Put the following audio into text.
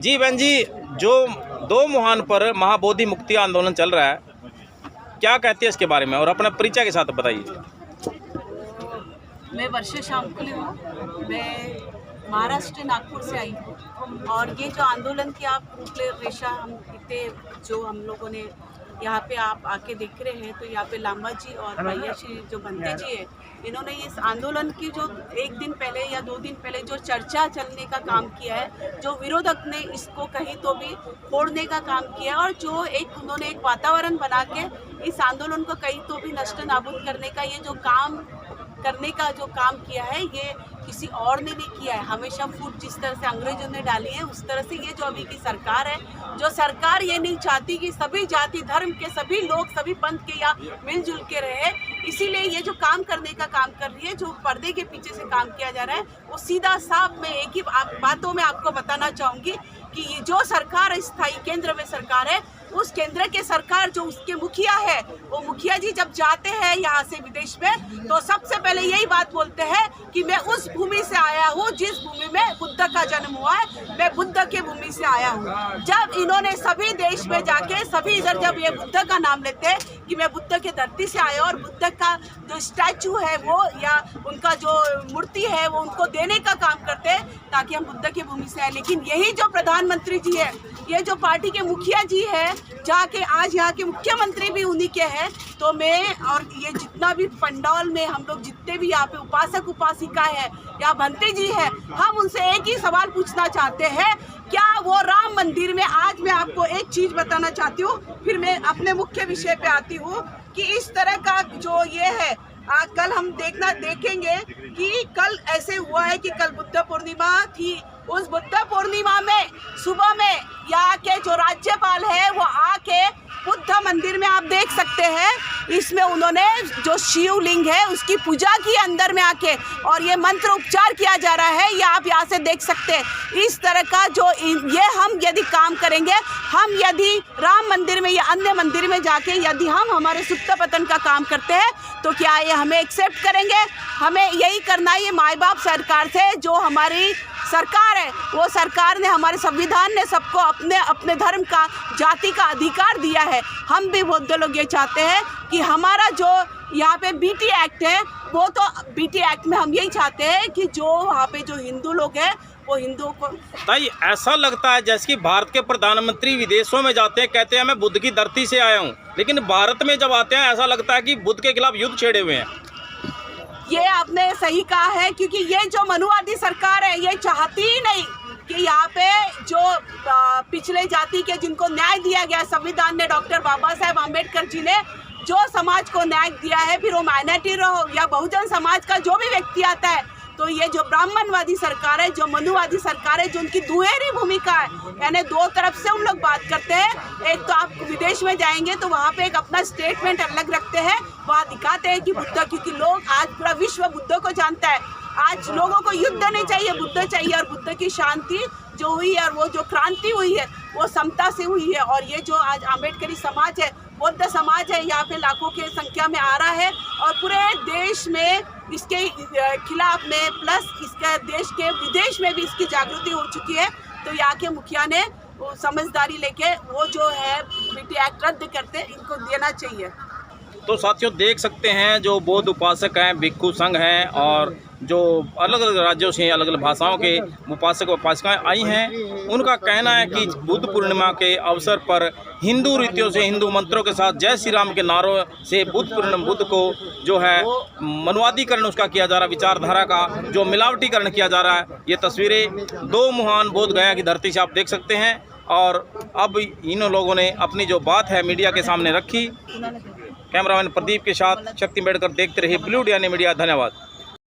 जी बहन जी, जो 2 मुहान पर महाबोधि मुक्ति आंदोलन चल रहा है, क्या कहती है इसके बारे में और अपना परिचय के साथ बताइए। मैं वर्षा शामकुली हूँ। मैं महाराष्ट्र नागपुर से आई हूँ और ये जो आंदोलन की आप रूपरेखा हम इतने जो हम लोगों ने यहाँ पे आप आके देख रहे हैं, तो यहाँ पे लांबा जी और भैया श्री जो बनते जी है, इन्होंने इस आंदोलन की जो 1 दिन पहले या 2 दिन पहले जो चर्चा चलने का काम किया है, जो विरोधक ने इसको कहीं तो भी फोड़ने का काम किया और जो उन्होंने एक वातावरण बना के इस आंदोलन को कहीं तो भी नष्ट नाबूद करने का ये जो काम किया है, ये किसी और ने नहीं किया है। हमेशा फूट जिस तरह से अंग्रेजों ने डाली है, उस तरह से ये जो अभी की सरकार है, जो सरकार ये नहीं चाहती कि सभी जाति धर्म के सभी लोग सभी पंथ के या मिलजुल के रहे, इसीलिए ये जो काम करने का काम कर रही है, जो पर्दे के पीछे से काम किया जा रहा है, वो सीधा साफ मैं एक ही बातों में आपको बताना चाहूँगी कि ये जो सरकार स्थायी केंद्र में सरकार है, उस केंद्र के सरकार जो उसके मुखिया है, वो मुखिया जी जब जाते हैं यहाँ से विदेश में, तो सबसे पहले यही बात बोलते हैं कि मैं उस भूमि से आया हूँ जिस भूमि में बुद्ध का जन्म हुआ है, मैं बुद्ध के भूमि से आया हूँ। जब इन्होंने सभी देश में जाके सभी इधर जब ये बुद्ध का नाम लेते हैं कि मैं बुद्ध के धरती से आया और बुद्ध का जो स्टैचू है वो या उनका जो मूर्ति है वो उनको देने का काम करते हैं ताकि हम बुद्ध की भूमि से आए। लेकिन यही जो प्रधानमंत्री जी है, ये जो पार्टी के मुखिया जी है, जाके आज यहाँ के मुख्यमंत्री भी उन्हीं के हैं, तो मैं और ये जितना भी पंडाल में हम लोग जितने भी यहाँ पे उपासक उपासिका है या भंते जी है, हम उनसे एक ही सवाल पूछना चाहते हैं, क्या वो राम मंदिर में, आज मैं आपको एक चीज बताना चाहती हूँ, फिर मैं अपने मुख्य विषय पे आती हूँ कि इस तरह का जो ये है, कल हम देखेंगे कि कल ऐसे हुआ है कि कल बुद्ध पूर्णिमा थी। उस बुद्ध पूर्णिमा में सुबह में यहाँ के जो राज्यपाल है वो आके बुद्ध मंदिर में आप देख सकते हैं, इसमें उन्होंने जो शिवलिंग है उसकी पूजा की अंदर में आके, और ये मंत्र उपचार किया जा रहा है, ये आप यहाँ से देख सकते हैं। इस तरह का जो ये हम यदि काम करेंगे, हम यदि राम मंदिर में या अन्य मंदिर में जाके यदि हम हमारे सुप्त पतन का काम करते हैं, तो क्या ये हमें एक्सेप्ट करेंगे? हमें यही करना है। ये माई बाप सरकार से जो हमारी सरकार है, वो सरकार ने हमारे संविधान ने सबको अपने अपने धर्म का जाति का अधिकार दिया है। हम भी बौद्ध लोग ये चाहते हैं कि हमारा जो यहाँ पे बीटी एक्ट है, वो तो बीटी एक्ट में हम यही चाहते हैं कि जो वहाँ पे जो हिंदू लोग हैं वो हिंदुओं को। ताई, ऐसा लगता है जैसे कि भारत के प्रधानमंत्री विदेशों में जाते हैं, कहते हैं मैं बुद्ध की धरती से आया हूँ, लेकिन भारत में जब आते हैं ऐसा लगता है कि बुद्ध के खिलाफ युद्ध छेड़े हुए हैं। ये आपने सही कहा है, क्योंकि ये जो मनुवादी सरकार है, ये चाहती ही नहीं कि यहाँ पे जो पिछले जाति के जिनको न्याय दिया गया संविधान ने, डॉक्टर बाबा साहेब आम्बेडकर जी ने जो समाज को न्याय दिया है, फिर वो माइनॉरिटी रहो या बहुजन समाज का जो भी व्यक्ति आता है, तो ये जो ब्राह्मणवादी सरकार है, जो मनुवादी सरकार है, जो उनकी दुहेरी भूमिका है, यानी 2 तरफ से उन लोग बात करते हैं। एक तो आप विदेश में जाएंगे तो वहाँ पे एक अपना स्टेटमेंट अलग रखते हैं, वहाँ दिखाते हैं कि बुद्ध, क्योंकि लोग आज पूरा विश्व बुद्ध को जानता है। आज लोगों को युद्ध नहीं चाहिए, बुद्ध चाहिए, और बुद्ध की शांति जो हुई है और वो जो क्रांति हुई है वो समता से हुई है। और ये जो आज आम्बेडकरी समाज है, बौद्ध समाज है, यहाँ पे लाखों की संख्या में आ रहा है और पूरे देश में इसके खिलाफ में, प्लस इसके देश के विदेश में भी इसकी जागृति हो चुकी है। तो यहाँ के मुखिया ने वो समझदारी लेके वो जो है बीटी एक्ट रद्द करते इनको देना चाहिए। तो साथियों, देख सकते हैं जो बौद्ध उपासक हैं, भिक्षु संघ हैं और जो अलग अलग राज्यों से अलग अलग भाषाओं के उपासक उपासिकाएँ आई हैं, उनका कहना है कि बुद्ध पूर्णिमा के अवसर पर हिंदू रीतियों से, हिंदू मंत्रों के साथ जय श्री राम के नारों से बुद्ध को जो है मनुवादीकरण उसका किया जा रहा है, विचारधारा का जो मिलावटीकरण किया जा रहा है। ये तस्वीरें 2 मुहान बोध गया की धरती से आप देख सकते हैं। और अब इन लोगों ने अपनी जो बात है मीडिया के सामने रखी। कैमरामैन प्रदीप के साथ शक्ति बेड़कर देखते रहिए ब्लू डियानी मीडिया। धन्यवाद।